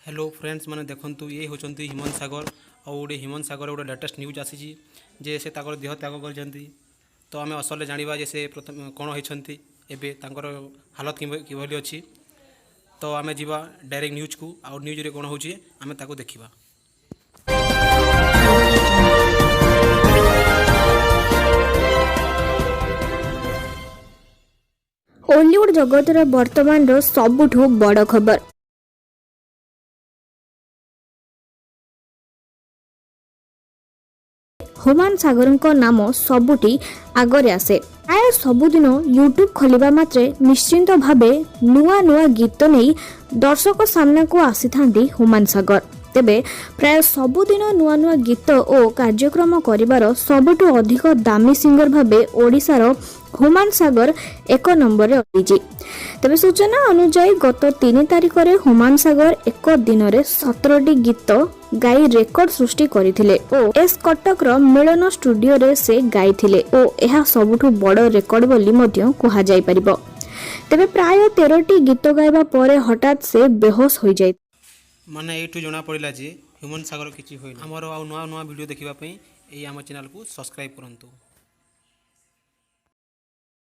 Hello friends मैंने देखु ये होती हिमंत सागर और गोटे हिमंत सागर गोटे लेटेस्ट न्यूज आसी जे से देह त्याग कर तो आम असल जाना जे से प्रथम कौन होती एवं हालत किभली अच्छी तो आम जा डायरेक्ट न्यूज को आउ न्यूज रे कौन होची आम ताको देखिबा। हॉलीवुड जगतर वर्तमान सबुठु बड़ खबर हुमान्त सागर नाम सबुटी आगरे आसे। प्राय सबुदिन यूट्यूब खोलिबा मात्रे निश्चिंत भावे नुआ नुआ गीत नहीं दर्शक सामना को आसी थांती हुमान्त सागर। तेबे प्राय सबुदिन नुआ नुआ गीत और कार्यक्रम करिवार सबुठु अधिक दामी सिंगर भावे ओडिशार हुमान्त सागर एक नंबर अटिछि। तेबे सूचना अनुसार गत 3 तारिख रे हुमान्त सागर एक दिन में 17टी गीत गाई रेकर्ड सृष्टि करथिले और एस कटक रो मिलन स्टूडियो रे से गाइथिले और यह सबुठु बड़ रेकर्ड बोली मध्य कहा जाय परिबो। तेबे प्राय 13टी गीत गाइबा परे हठात से बेहोश हो जाय माने एटू जना पड़िला जे हुमान्त सागर किछि होइना। हमर आ नुआ नुआ वीडियो देखिबा पई एई हम चैनल को सब्सक्राइब करंतु।